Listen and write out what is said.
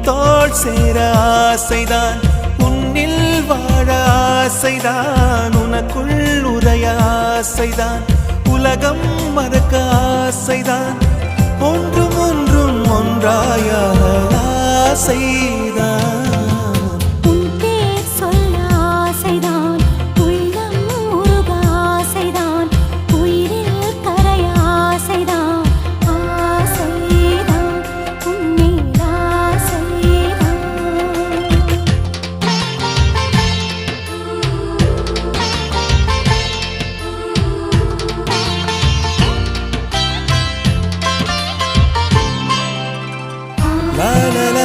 தோள் சேர ஆசைதான், உன்னில் வாழ ஆசைதான், உனக்குள் உரைய ஆசைதான், உலகம் மறக்க ஆசைதான், ஒன்றும் ஒன்றும் ஒன்றாய ஆசைதான். La la la